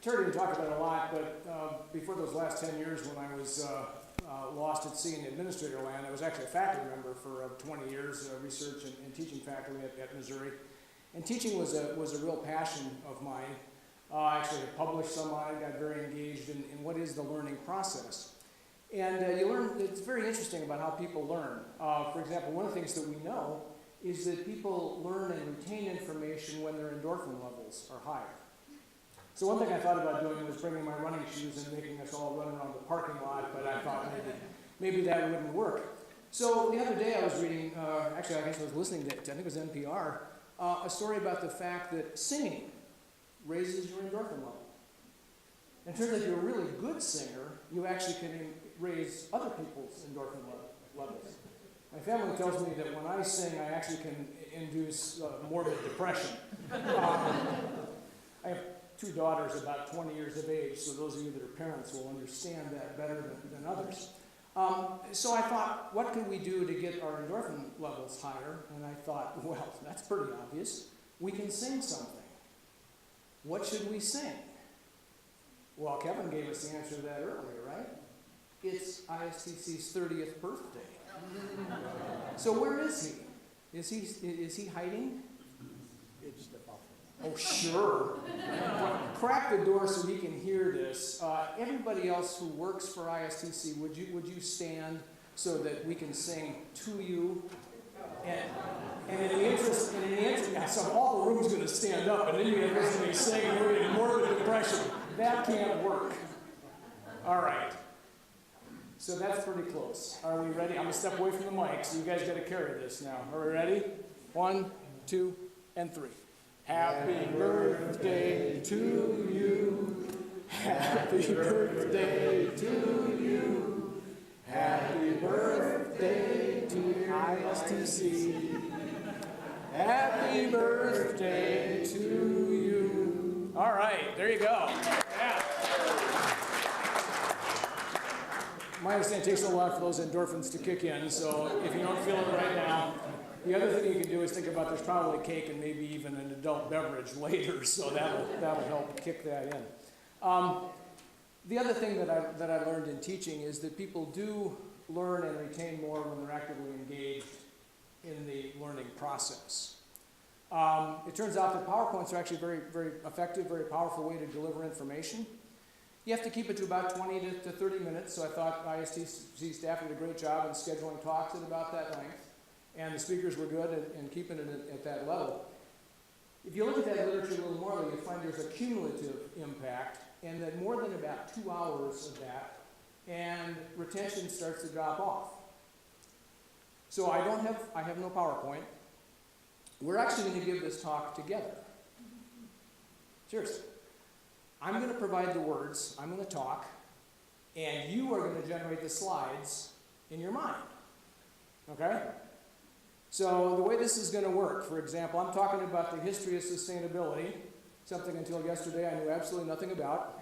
Terry didn't talk about it a lot, but before those last 10 years when I was lost at sea in administrator land, I was actually a faculty member for 20 years, research and teaching faculty at Missouri. And teaching was a real passion of mine. I actually have published some on it, got very engaged in what is the learning process. And you learn, it's very interesting about how people learn. For example, one of the things that we know is that people learn and retain information when their endorphin levels are higher. So one thing I thought about doing was bringing my running shoes and making us all run around the parking lot, but I thought maybe that wouldn't work. So the other day I was reading, actually I guess I was listening to, I think it was NPR, a story about the fact that singing raises your endorphin level. And it turns out if you're a really good singer, you actually can raise other people's endorphin levels. My family tells me that when I sing, I actually can induce morbid depression. I have 2 daughters about 20 years of age, so those of you that are parents will understand that better than others. So I thought, what can we do to get our endorphin levels higher? And I thought, well, that's pretty obvious. We can sing something. What should we sing? Well, Kevin gave us the answer to that earlier, right? It's ISTC's 30th birthday. So where is he? Is he hiding? It's the buffer. Oh, sure. Crack the door so he can hear this. Everybody else who works for ISTC, would you stand so that we can sing to you? And in the interest, yeah, so all the room's going to stand up, and then you're going to listen to me sing, and we're going to morbid depression. That can't work. All right. So that's pretty close. Are we ready? I'm going to step away from the mic, so you guys got to carry this now. Are we ready? 1, 2, and 3. Happy birthday to you. Happy birthday to you. Happy birthday to ISTC. Happy birthday to you. All right, there you go. Yeah. My understanding it takes a while for those endorphins to kick in, so if you don't feel it right now, the other thing you can do is think about there's probably cake and maybe even an adult beverage later, so that'll help kick that in. The other thing that I learned in teaching is that people do learn and retain more when they're actively engaged in the learning process. It turns out that PowerPoints are actually very, very effective, very powerful way to deliver information. You have to keep it to about 20 to 30 minutes, so I thought ISTC staff did a great job in scheduling talks at about that length. And the speakers were good in keeping it at that level. If you look at that literature a little more, you find there's a cumulative impact, and that more than about 2 hours of that, and retention starts to drop off. So I have no PowerPoint. We're actually going to give this talk together. Seriously. I'm going to provide the words, I'm going to talk, and you are going to generate the slides in your mind. Okay? So the way this is going to work, for example, I'm talking about the history of sustainability, something until yesterday I knew absolutely nothing about.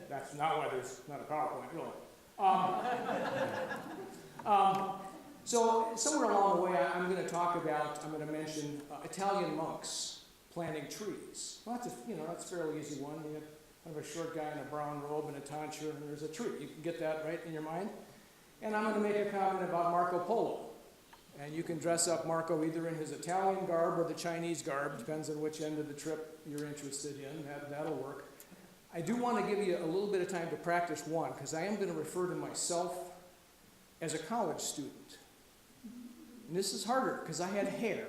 That's not why there's not a PowerPoint, really. So somewhere along the way, I'm going to mention Italian monks planting trees. Well, that's a fairly easy one. You have kind of a short guy in a brown robe and a tonsure, and there's a tree. You can get that right in your mind. And I'm going to make a comment about Marco Polo. And you can dress up Marco either in his Italian garb or the Chinese garb, depends on which end of the trip you're interested in. That'll work. I do want to give you a little bit of time to practice one, because I am going to refer to myself as a college student. And this is harder, because I had hair.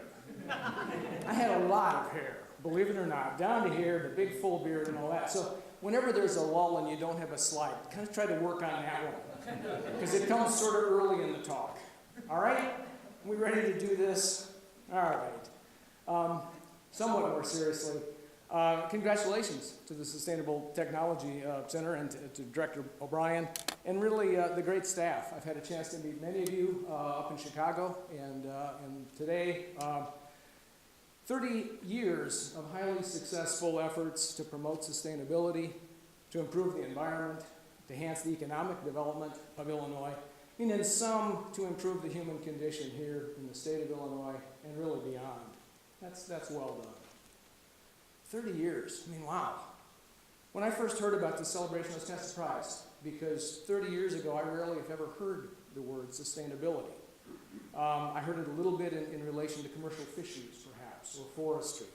I had a lot of hair, believe it or not, down to here, the big full beard and all that. So whenever there's a lull and you don't have a slide, kind of try to work on that one, because it comes sort of early in the talk. All right? We ready to do this? All right. Somewhat more seriously, congratulations to the Sustainable Technology Center and to Director O'Brien, and really the great staff. I've had a chance to meet many of you up in Chicago, and today, 30 years of highly successful efforts to promote sustainability, to improve the environment, to enhance the economic development of Illinois, and in some, to improve the human condition here in the state of Illinois and really beyond. That's well done. 30 years, I mean, wow. When I first heard about this celebration, I was kind of surprised because 30 years ago, I rarely, if ever, heard the word sustainability. I heard it a little bit in relation to commercial fisheries, perhaps, or forestry.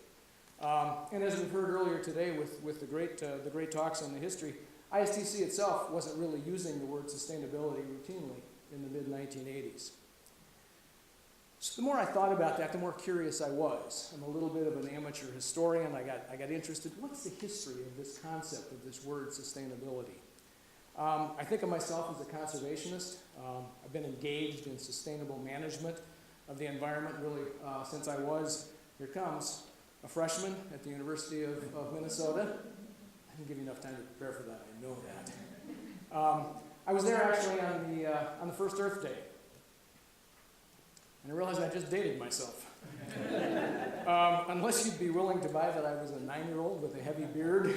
And as we've heard earlier today with the great talks on the history, ISTC itself wasn't really using the word sustainability routinely in the mid-1980s. So the more I thought about that, the more curious I was. I'm a little bit of an amateur historian. I got interested. What's the history of this concept of this word sustainability? I think of myself as a conservationist. I've been engaged in sustainable management of the environment really since I was, here it comes, a freshman at the University of Minnesota. I didn't give you enough time to prepare for that, I know that. I was there actually on the first Earth Day. And I realized I just dated myself. Unless you'd be willing to buy that I was a 9-year-old with a heavy beard.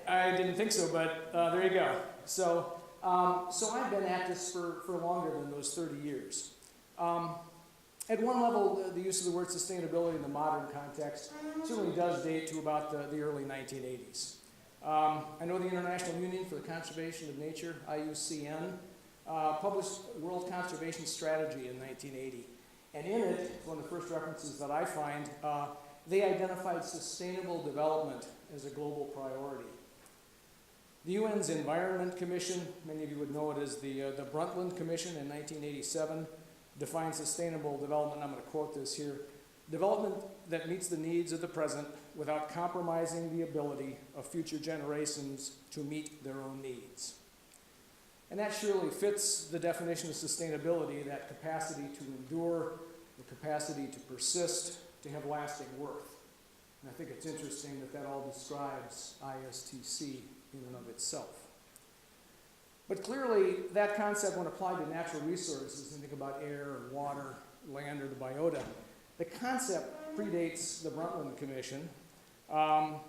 I didn't think so, but there you go. So I've been at this for longer than those 30 years. At one level, the use of the word sustainability in the modern context certainly does date to about the early 1980s. I know the International Union for the Conservation of Nature, IUCN, published World Conservation Strategy in 1980. And in it, one of the first references that I find, they identified sustainable development as a global priority. The UN's Environment Commission, many of you would know it as the Brundtland Commission in 1987, defined sustainable development, I'm going to quote this here, development that meets the needs of the present without compromising the ability of future generations to meet their own needs. And that surely fits the definition of sustainability, that capacity to endure, the capacity to persist, to have lasting worth. And I think it's interesting that that all describes ISTC in and of itself. But clearly, that concept, when applied to natural resources, and think about air or water, land, or the biota, the concept predates the Brundtland Commission by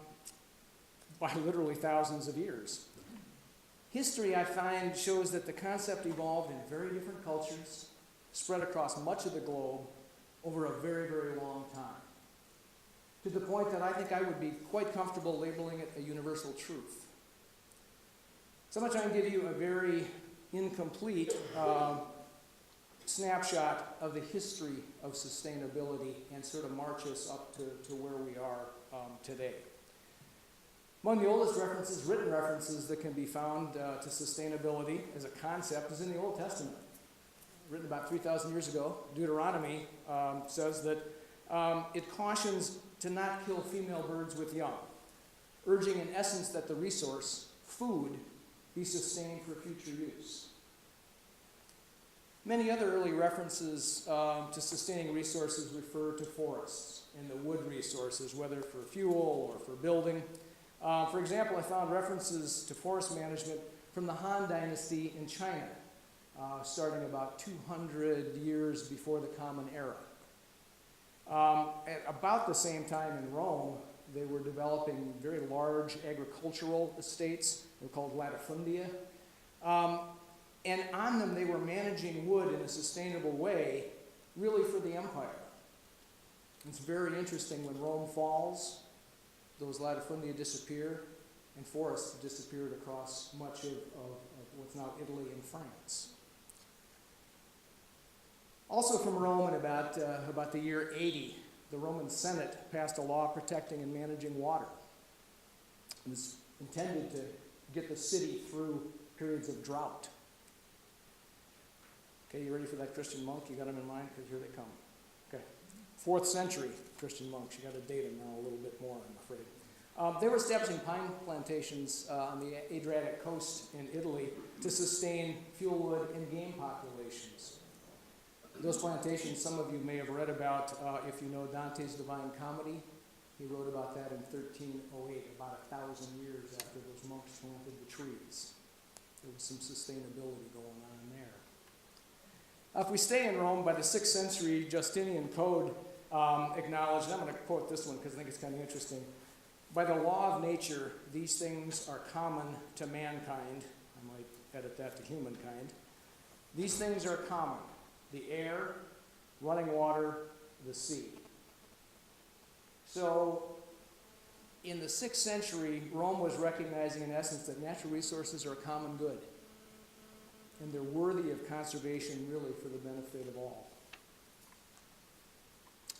literally thousands of years. History, I find, shows that the concept evolved in very different cultures, spread across much of the globe over a very, very long time, to the point that I think I would be quite comfortable labeling it a universal truth. So much I can give you a very incomplete snapshot of the history of sustainability and sort of march us up to where we are today. Among the oldest references, written references that can be found to sustainability as a concept is in the Old Testament. Written about 3,000 years ago, Deuteronomy says that it cautions to not kill female birds with young, urging in essence that the resource, food, be sustained for future use. Many other early references to sustaining resources refer to forests and the wood resources, whether for fuel or for building. For example, I found references to forest management from the Han Dynasty in China, starting about 200 years before the Common Era. At about the same time in Rome, they were developing very large agricultural estates. They were called latifundia. And on them, they were managing wood in a sustainable way, really for the empire. It's very interesting when Rome falls, those latifundia disappear, and forests disappeared across much of what's now Italy and France. Also from Rome in about the year 80, the Roman Senate passed a law protecting and managing water. It was intended to get the city through periods of drought. Okay, you ready for that Christian monk? You got them in mind? Because here they come. Okay. 4th century Christian monks. You got to date them now a little bit more, I'm afraid. They were establishing pine plantations on the Adriatic coast in Italy to sustain fuel wood and game populations. Those plantations, some of you may have read about if you know Dante's Divine Comedy. He wrote about that in 1308, about 1,000 years after those monks planted the trees. There was some sustainability going on there. If we stay in Rome, by the 6th century, Justinian Code acknowledged, and I'm going to quote this one because I think it's kind of interesting, by the law of nature, these things are common to mankind. I might edit that to humankind. These things are common. The air, running water, the sea. So in the 6th century, Rome was recognizing in essence that natural resources are a common good. And they're worthy of conservation really for the benefit of all.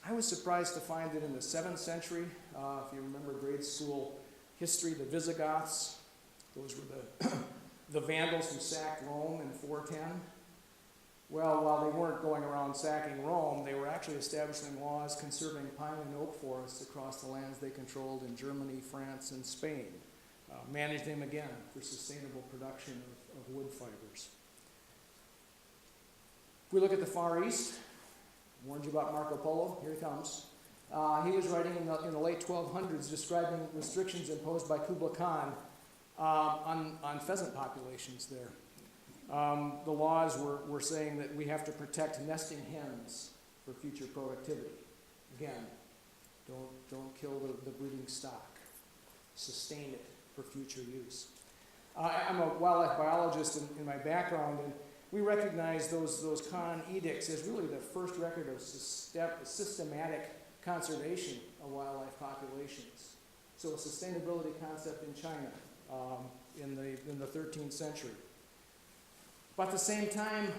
I was surprised to find that in the 7th century, if you remember grade school history, the Visigoths, those were the Vandals who sacked Rome in 410. Well, while they weren't going around sacking Rome, they were actually establishing laws conserving pine and oak forests across the lands they controlled in Germany, France, and Spain. Managed them again for sustainable production of wood fibers. If we look at the Far East, I warned you about Marco Polo, here he comes. He was writing in the late 1200s describing restrictions imposed by Kublai Khan on pheasant populations there. The laws were saying that we have to protect nesting hens for future productivity. Again, don't kill the breeding stock. Sustain it for future use. I'm a wildlife biologist in my background, and we recognize those Khan edicts as really the first record of systematic conservation of wildlife populations. So a sustainability concept in China in the 13th century. About the same time,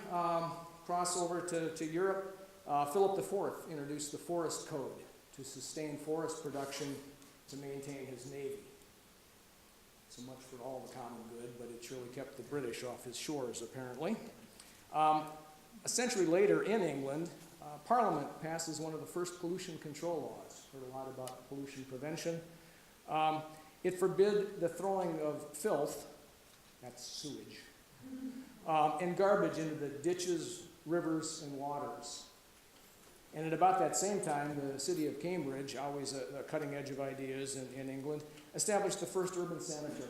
crossover to Europe, Philip IV introduced the Forest Code to sustain forest production to maintain his navy. So much for all the common good, but it surely kept the British off his shores, apparently. A century later in England, Parliament passes one of the first pollution control laws. Heard a lot about pollution prevention. It forbid the throwing of filth, that's sewage, and garbage into the ditches, rivers, and waters. And at about that same time, the city of Cambridge, always a cutting edge of ideas in England, established the first urban sanitary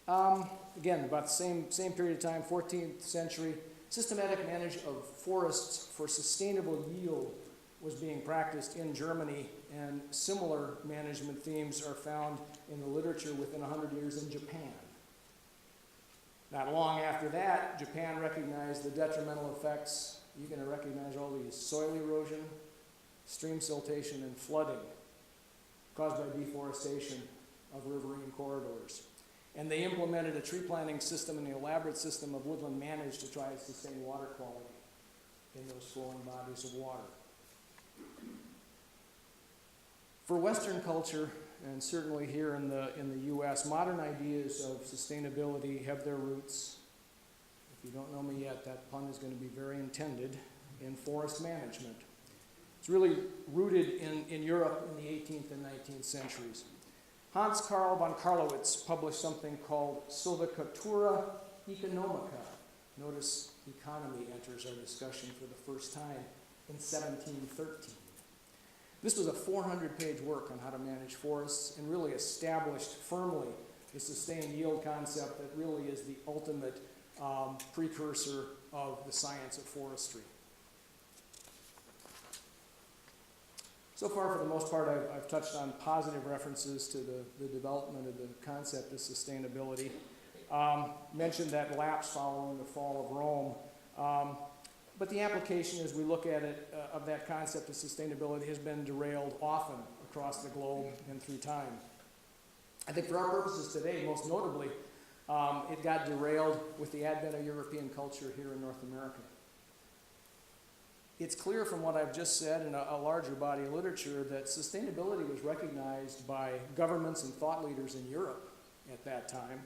laws. Again, about the same period of time, 14th century, systematic management of forests for sustainable yield was being practiced in Germany, and similar management themes are found in the literature within 100 years in Japan. Not long after that, Japan recognized the detrimental effects. You're going to recognize all these soil erosion, stream siltation, and flooding caused by deforestation of riverine corridors. And they implemented a tree planting system and an elaborate system of woodland management to try to sustain water quality in those flowing bodies of water. For Western culture, and certainly here in the U.S., modern ideas of sustainability have their roots, if you don't know me yet, that pun is going to be very intended, in forest management. It's really rooted in Europe in the 18th and 19th centuries. Hans Karl von Carlowitz published something called Silvicultura Economica. Notice economy enters our discussion for the first time in 1713. This was a 400-page work on how to manage forests and really established firmly the sustained yield concept that really is the ultimate precursor of the science of forestry. So far, for the most part, I've touched on positive references to the development of the concept of sustainability. Mentioned that lapse following the fall of Rome. But the application, as we look at it, of that concept of sustainability has been derailed often across the globe and through time. I think for our purposes today, most notably, it got derailed with the advent of European culture here in North America. It's clear from what I've just said in a larger body of literature that sustainability was recognized by governments and thought leaders in Europe at that time.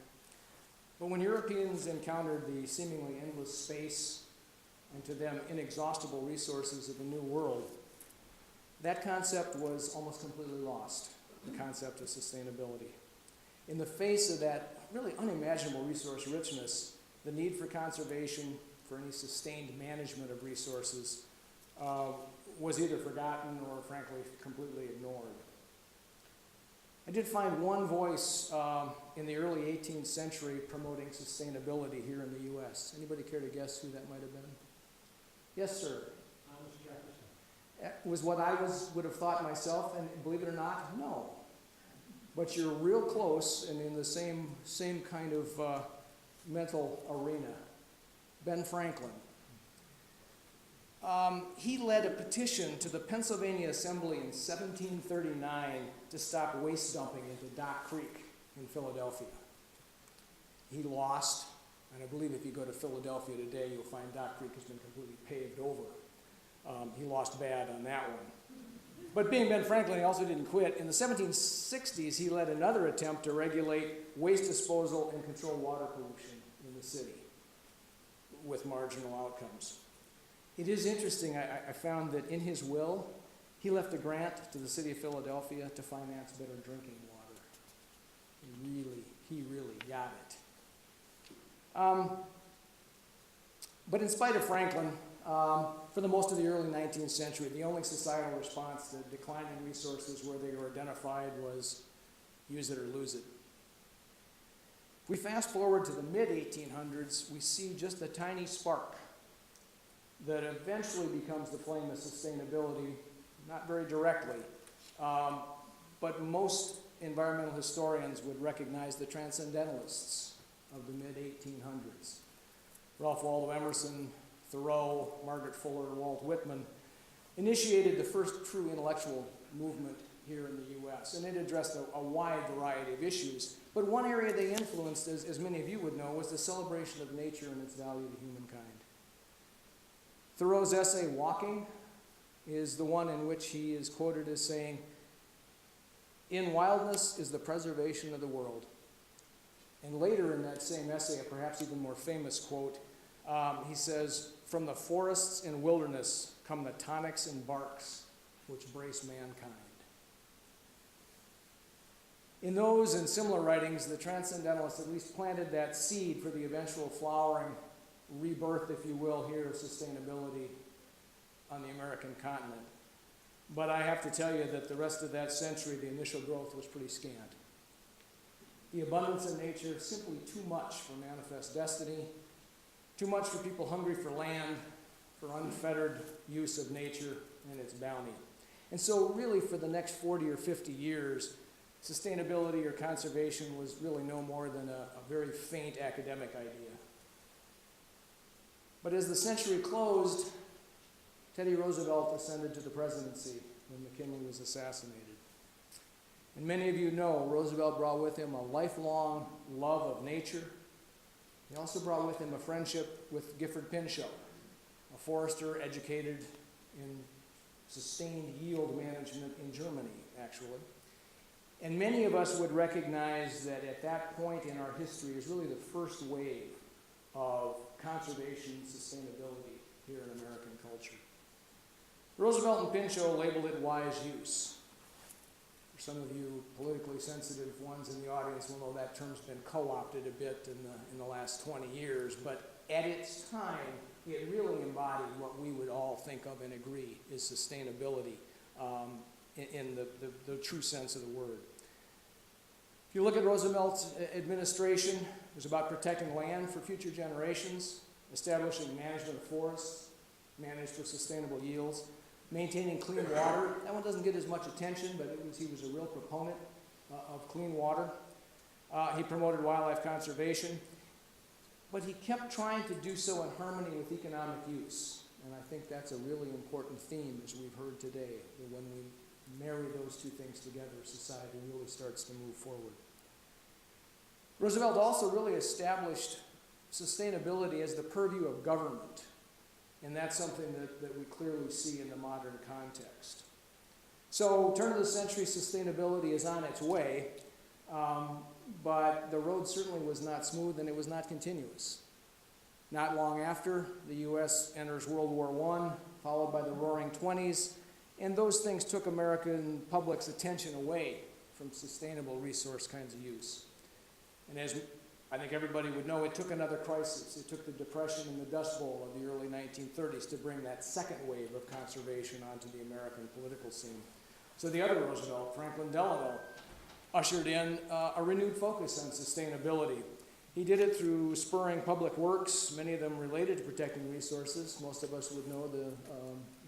But when Europeans encountered the seemingly endless space and to them inexhaustible resources of the New World, that concept was almost completely lost, the concept of sustainability. In the face of that really unimaginable resource richness, the need for conservation, for any sustained management of resources, was either forgotten or frankly completely ignored. I did find one voice in the early 18th century promoting sustainability here in the U.S. Anybody care to guess who that might have been? Yes, sir. Thomas Jefferson. That was what I would have thought myself, and believe it or not, no. But you're real close and in the same kind of mental arena. Ben Franklin. he led a petition to the Pennsylvania Assembly in 1739 to stop waste dumping into Dock Creek in Philadelphia. He lost, and I believe if you go to Philadelphia today, you'll find Dock Creek has been completely paved over. He lost bad on that one. But being Ben Franklin, he also didn't quit. In the 1760s, he led another attempt to regulate waste disposal and control water pollution in the city with marginal outcomes. It is interesting, I found that in his will, he left a grant to the city of Philadelphia to finance better drinking water. He really got it. But in spite of Franklin, for the most of the early 19th century, the only societal response to declining resources where they were identified was use it or lose it. If we fast forward to the mid-1800s, we see just a tiny spark that eventually becomes the flame of sustainability, not very directly, but most environmental historians would recognize the transcendentalists of the mid-1800s. Ralph Waldo Emerson, Thoreau, Margaret Fuller, Walt Whitman initiated the first true intellectual movement here in the U.S., and it addressed a wide variety of issues. But one area they influenced, as many of you would know, was the celebration of nature and its value to humankind. Thoreau's essay, Walking, is the one in which he is quoted as saying, "In wildness is the preservation of the world." And later in that same essay, a perhaps even more famous quote, he says, "From the forests and wilderness come the tonics and barks which brace mankind." In those and similar writings, the transcendentalists at least planted that seed for the eventual flowering rebirth, if you will, here of sustainability on the American continent. But I have to tell you that the rest of that century, the initial growth was pretty scant. The abundance of nature, simply too much for manifest destiny, too much for people hungry for land, for unfettered use of nature and its bounty. And so really for the next 40 or 50 years, sustainability or conservation was really no more than a very faint academic idea. But as the century closed, Teddy Roosevelt ascended to the presidency when McKinley was assassinated. And many of you know Roosevelt brought with him a lifelong love of nature. He also brought with him a friendship with Gifford Pinchot, a forester educated in sustained yield management in Germany, actually. And many of us would recognize that at that point in our history is really the first wave of conservation and sustainability here in American culture. Roosevelt and Pinchot labeled it wise use. For some of you politically sensitive ones in the audience will know that term's been co-opted a bit in the last 20 years, but at its time, it really embodied what we would all think of and agree is sustainability in the true sense of the word. If you look at Roosevelt's administration, it was about protecting land for future generations, establishing management of forests, managed for sustainable yields, maintaining clean water. That one doesn't get as much attention, but he was a real proponent of clean water. He promoted wildlife conservation, but he kept trying to do so in harmony with economic use. And I think that's a really important theme, as we've heard today, that when we marry those two things together, society really starts to move forward. Roosevelt also really established sustainability as the purview of government. And that's something that we clearly see in the modern context. So, turn of the century sustainability is on its way, but the road certainly was not smooth and it was not continuous. Not long after, the U.S. enters World War I, followed by the Roaring '20s, and those things took American public's attention away from sustainable resource kinds of use. And as I think everybody would know, it took another crisis. It took the Depression and the Dust Bowl of the early 1930s to bring that second wave of conservation onto the American political scene. So the other Roosevelt, Franklin Delano, ushered in a renewed focus on sustainability. He did it through spurring public works, many of them related to protecting resources. Most of us would know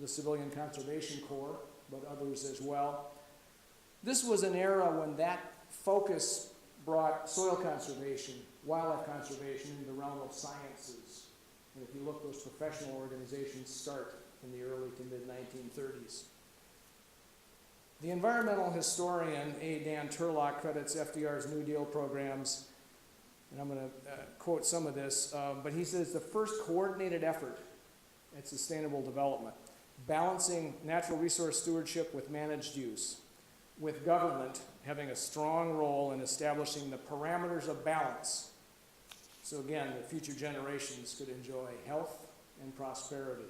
the Civilian Conservation Corps, but others as well. This was an era when that focus brought soil conservation, wildlife conservation into the realm of sciences. And if you look, those professional organizations start in the early to mid-1930s. The environmental historian A. Dan Turlock credits FDR's New Deal programs, and I'm going to quote some of this, but he says the first coordinated effort at sustainable development, balancing natural resource stewardship with managed use, with government having a strong role in establishing the parameters of balance, so again, that future generations could enjoy health and prosperity.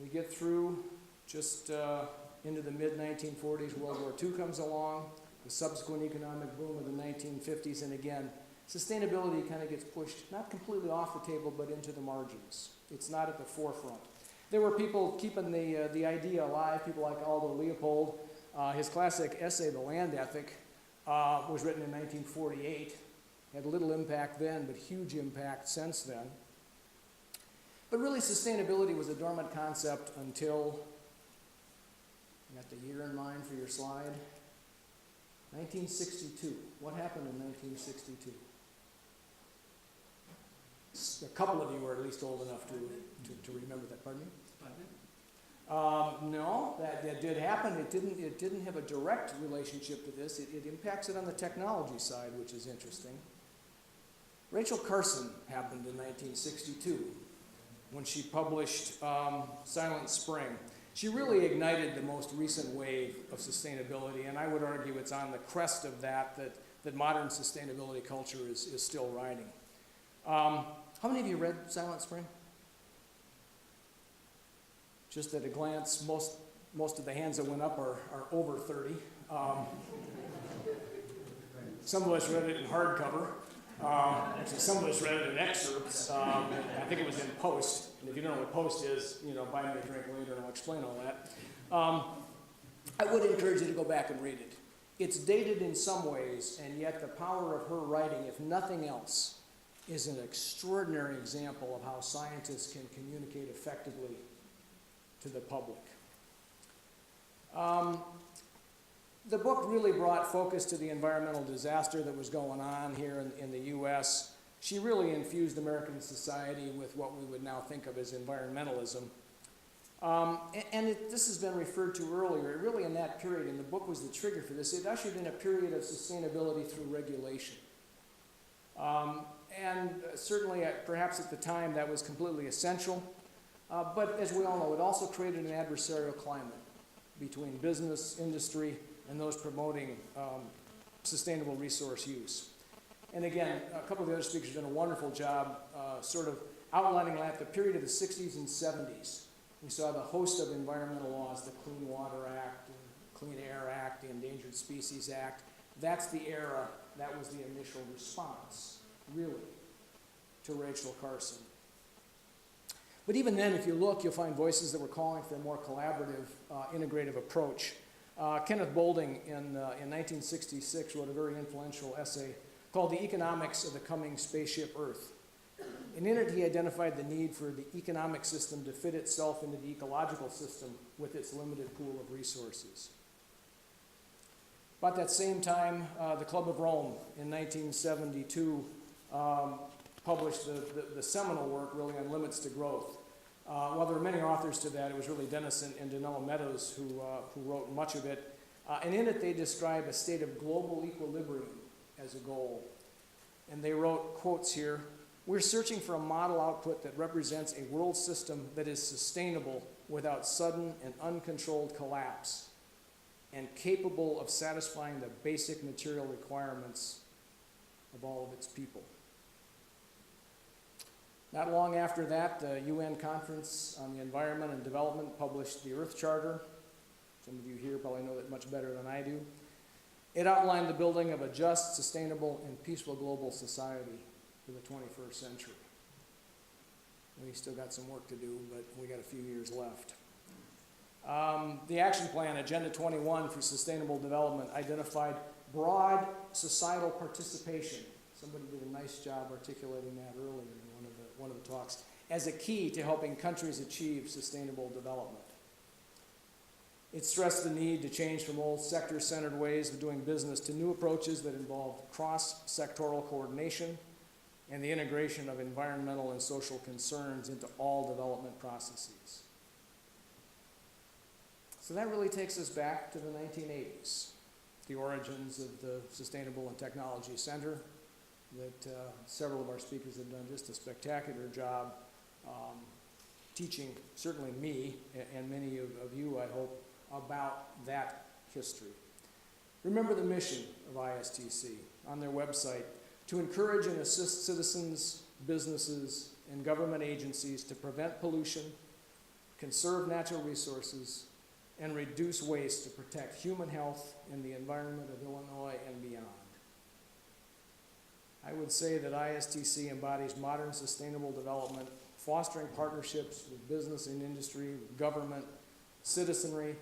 We get through just into the mid-1940s, World War II comes along, the subsequent economic boom of the 1950s, and again, sustainability kind of gets pushed, not completely off the table, but into the margins. It's not at the forefront. There were people keeping the idea alive, people like Aldo Leopold. His classic essay, The Land Ethic, was written in 1948. Had little impact then, but huge impact since then. But really, sustainability was a dormant concept until, you got the year in mind for your slide? 1962. What happened in 1962? A couple of you are at least old enough to remember that. Pardon me? No, that did happen. It didn't have a direct relationship to this. It impacts it on the technology side, which is interesting. Rachel Carson happened in 1962 when she published Silent Spring. She really ignited the most recent wave of sustainability, and I would argue it's on the crest of that modern sustainability culture is still riding. How many of you read Silent Spring? Just at a glance, most of the hands that went up are over 30. Some of us read it in hardcover. Actually, some of us read it in excerpts. I think it was in Post. And if you don't know what Post is, buy me a drink later and I'll explain all that. I would encourage you to go back and read it. It's dated in some ways, and yet the power of her writing, if nothing else, is an extraordinary example of how scientists can communicate effectively to the public. The book really brought focus to the environmental disaster that was going on here in the U.S. She really infused American society with what we would now think of as environmentalism. This has been referred to earlier. Really in that period, and the book was the trigger for this, it ushered in a period of sustainability through regulation. Certainly, perhaps at the time, that was completely essential. But as we all know, it also created an adversarial climate between business, industry, and those promoting sustainable resource use. And again, a couple of the other speakers have done a wonderful job sort of outlining that, the period of the 60s and 70s. We saw the host of environmental laws, the Clean Water Act, the Clean Air Act, the Endangered Species Act. That's the era, that was the initial response, really, to Rachel Carson. But even then, if you look, you'll find voices that were calling for a more collaborative, integrative approach. Kenneth Boulding in 1966 wrote a very influential essay called The Economics of the Coming Spaceship Earth. And in it, he identified the need for the economic system to fit itself into the ecological system with its limited pool of resources. About that same time, the Club of Rome in 1972 published the seminal work, really, on limits to growth. While there were many authors to that, it was really Dennis and Danella Meadows who wrote much of it. And in it, they describe a state of global equilibrium as a goal. And they wrote quotes here: "We're searching for a model output that represents a world system that is sustainable without sudden and uncontrolled collapse and capable of satisfying the basic material requirements of all of its people." Not long after that, the UN Conference on the Environment and Development published the Earth Charter. Some of you here probably know that much better than I do. It outlined the building of a just, sustainable, and peaceful global society for the 21st century. We still got some work to do, but we got a few years left. The action plan, Agenda 21 for Sustainable Development, identified broad societal participation. Somebody did a nice job articulating that earlier in one of the talks, as a key to helping countries achieve sustainable development. It stressed the need to change from old sector-centered ways of doing business to new approaches that involved cross-sectoral coordination and the integration of environmental and social concerns into all development processes. So that really takes us back to the 1980s, the origins of the Sustainable and Technology Center that several of our speakers have done just a spectacular job teaching, certainly me and many of you, I hope, about that history. Remember the mission of ISTC on their website: to encourage and assist citizens, businesses, and government agencies to prevent pollution, conserve natural resources, and reduce waste to protect human health and the environment of Illinois and beyond. I would say that ISTC embodies modern sustainable development, fostering partnerships with business and industry, with government, citizenry,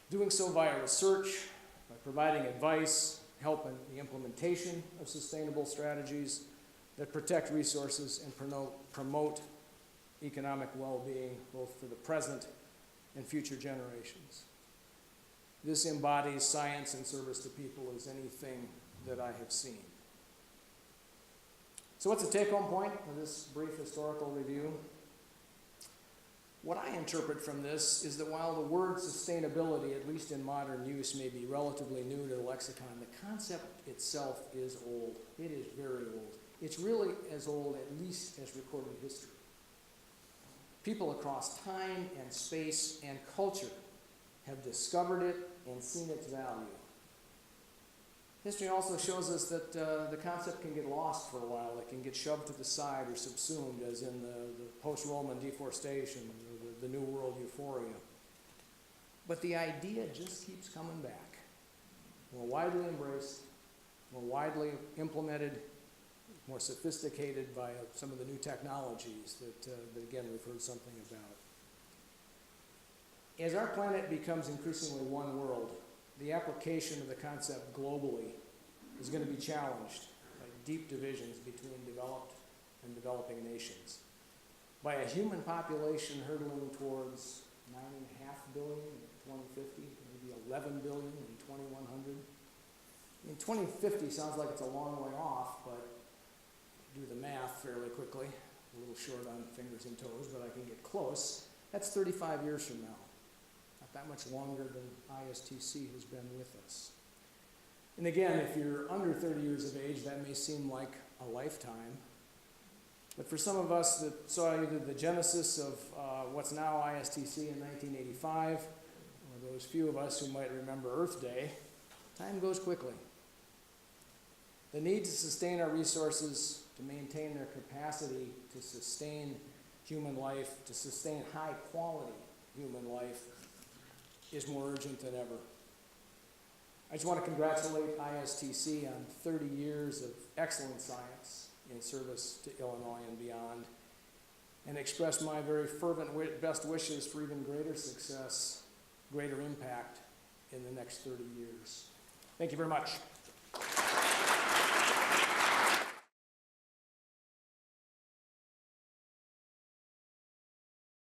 doing so via research, by providing advice, help in the implementation of sustainable strategies that protect resources and promote economic well-being, both for the present and future generations. This embodies science and service to people as anything that I have seen. So what's the take-home point of this brief historical review? What I interpret from this is that while the word sustainability, at least in modern use, may be relatively new to the lexicon, the concept itself is old. It is very old. It's really as old, at least, as recorded history. People across time and space and culture have discovered it and seen its value. History also shows us that the concept can get lost for a while. It can get shoved to the side or subsumed, as in the post-Roman deforestation, or the New World euphoria. But the idea just keeps coming back. More widely embraced, more widely implemented, more sophisticated by some of the new technologies that again, we've heard something about. As our planet becomes increasingly one world, the application of the concept globally is going to be challenged by deep divisions between developed and developing nations. By a human population hurtling towards 9.5 billion in 2050, maybe 11 billion in 2100. I mean, 2050 sounds like it's a long way off, but do the math fairly quickly. A little short on fingers and toes, but I can get close. That's 35 years from now. Not that much longer than ISTC has been with us. And again, if you're under 30 years of age, that may seem like a lifetime. But for some of us that saw either the genesis of what's now ISTC in 1985, or those few of us who might remember Earth Day, time goes quickly. The need to sustain our resources, to maintain their capacity to sustain human life, to sustain high quality human life, is more urgent than ever. I just want to congratulate ISTC on 30 years of excellent science in service to Illinois and beyond, and express my very fervent best wishes for even greater success, greater impact in the next 30 years. Thank you very much.